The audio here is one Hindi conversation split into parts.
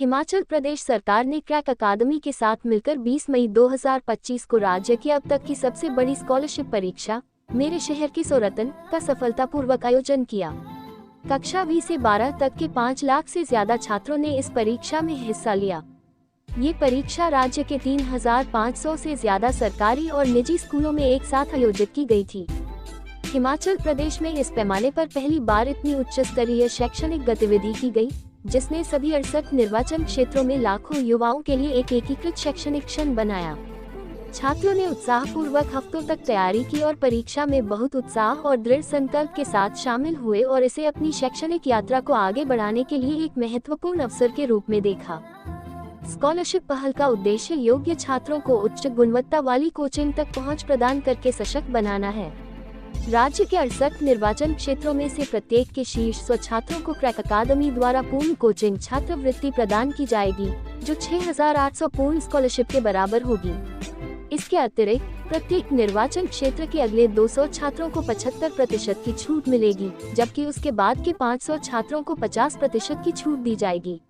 हिमाचल प्रदेश सरकार ने क्रैक अकादमी के साथ मिलकर 20 मई 2025 को राज्य की अब तक की सबसे बड़ी स्कॉलरशिप परीक्षा मेरे शहर की सोरतन का सफलतापूर्वक आयोजन किया। कक्षा 20 से 12 तक के 5 लाख से ज्यादा छात्रों ने इस परीक्षा में हिस्सा लिया। ये परीक्षा राज्य के 3500 से ज्यादा सरकारी और निजी स्कूलों में एक साथ आयोजित की गई थी। हिमाचल प्रदेश में इस पैमाने पर पहली बार इतनी उच्च स्तरीय शैक्षणिक गतिविधि की गई, जिसने सभी 68 निर्वाचन क्षेत्रों में लाखों युवाओं के लिए एक एकीकृत शैक्षणिक क्षण बनाया। छात्रों ने उत्साहपूर्वक हफ्तों तक तैयारी की और परीक्षा में बहुत उत्साह और दृढ़ संकल्प के साथ शामिल हुए और इसे अपनी शैक्षणिक यात्रा को आगे बढ़ाने के लिए एक महत्वपूर्ण अवसर के रूप में देखा। स्कॉलरशिप पहल का उद्देश्य योग्य छात्रों को उच्च गुणवत्ता वाली कोचिंग तक पहुंच प्रदान करके सशक्त बनाना है। राज्य के 68 निर्वाचन क्षेत्रों में से प्रत्येक के शीर्ष 100 छात्रों को क्रैक अकादमी द्वारा पूर्ण कोचिंग छात्रवृत्ति प्रदान की जाएगी, जो 6800 पूर्ण स्कॉलरशिप के बराबर होगी। इसके अतिरिक्त प्रत्येक निर्वाचन क्षेत्र के अगले 200 छात्रों को 75% की छूट मिलेगी, जबकि उसके बाद के 500 छात्रों को 50% की छूट दी जाएगी।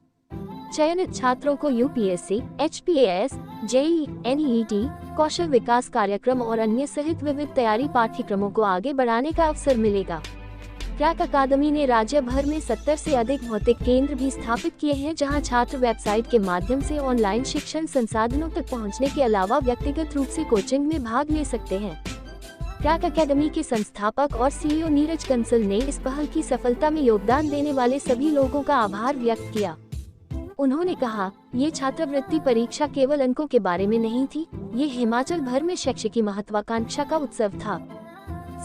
चयनित छात्रों को यूपीएससी, एचपीएस, जेईई, एनईईटी, कौशल विकास कार्यक्रम और अन्य सहित विविध तैयारी पाठ्यक्रमों को आगे बढ़ाने का अवसर मिलेगा। क्रैक अकादमी ने राज्य भर में 70 से अधिक भौतिक केंद्र भी स्थापित किए हैं, जहां छात्र वेबसाइट के माध्यम से ऑनलाइन शिक्षण संसाधनों तक पहुंचने के अलावा व्यक्तिगत रूप से कोचिंग में भाग ले सकते हैं। क्रैक अकादमी के संस्थापक और सीईओ नीरज कंसल ने इस पहल की सफलता में योगदान देने वाले सभी लोगों का आभार व्यक्त किया। उन्होंने कहा, ये छात्रवृत्ति परीक्षा केवल अंकों के बारे में नहीं थी, ये हिमाचल भर में शैक्षिक की महत्वाकांक्षा का उत्सव था।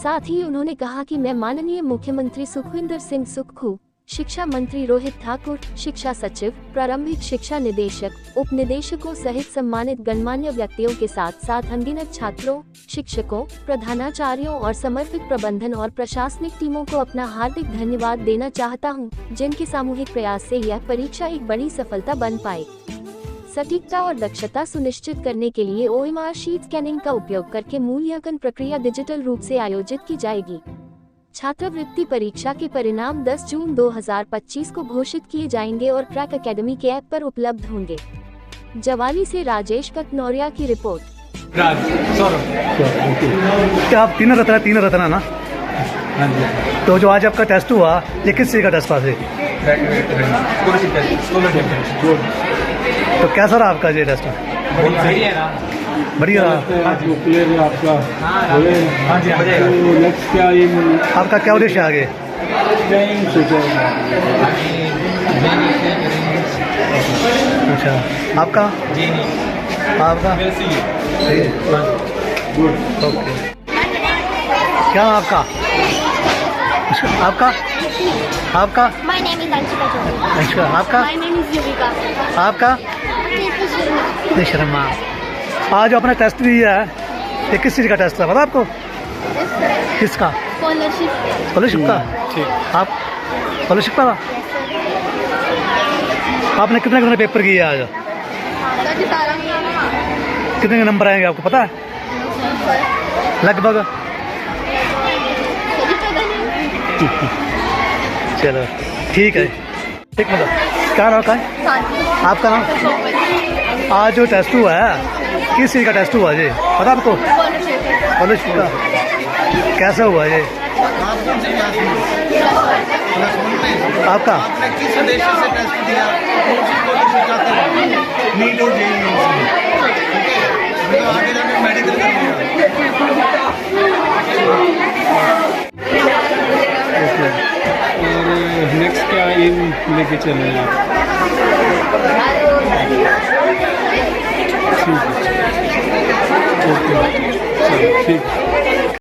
साथ ही उन्होंने कहा कि मैं माननीय मुख्यमंत्री सुखविंदर सिंह सुक्खू, शिक्षा मंत्री रोहित ठाकुर, शिक्षा सचिव, प्रारंभिक शिक्षा निदेशक, उप निदेशकों सहित सम्मानित गणमान्य व्यक्तियों के साथ साथ अनगिनत छात्रों, शिक्षकों, प्रधानाचार्यों और समर्पित प्रबंधन और प्रशासनिक टीमों को अपना हार्दिक धन्यवाद देना चाहता हूं, जिनके सामूहिक प्रयास से यह परीक्षा एक बड़ी सफलता बन पाई। सटीकता और दक्षता सुनिश्चित करने के लिए OMR शीट स्कैनिंग का उपयोग करके मूल्यांकन प्रक्रिया डिजिटल रूप से आयोजित की जाएगी। छात्रवृत्ति परीक्षा के परिणाम 10 जून 2025 को घोषित किए जाएंगे और क्रैक अकेडमी के ऐप पर उपलब्ध होंगे। जवाली से राजेश कटनौरिया की रिपोर्ट। क्या आप तीन रत्न ना? तो जो आज आपका टेस्ट हुआ, ये किस चीज़ का टेस्ट पास है? तो कैसा रहा आपका ये टेस्ट? बढ़िया आपका नेक्स्ट क्या आपका क्या उद्देश्य आगे? अच्छा, आपका ओके। क्या आपका आपका आपका My name is Anshika Chaudhary. अच्छा, आपका My name is Yuvika. आपका शर्मा। आज आपने टेस्ट दिया है, ये किस चीज़ का टेस्ट था पता आपको? किसका? स्कॉलरशिप का। आप स्कॉलरशिप का था? आपने कितने पेपर किए आज? कितने नंबर आएंगे आपको पता है? लगभग। चलो ठीक है। एक मिनट, क्या नाम है आपका? नाम? आज जो टेस्ट हुआ है, किस चीज़ का टेस्ट हुआ जी पता आपको? स्कॉलरशिप का। कैसा हुआ ये आपका? किस उद्देश्य से टेस्ट दिया? नीट और जेईई आगे जाकर मेडिकल और नेक्स्ट क्या एम लेके चले हैं? ठीक है, ओके, चलो ठीक।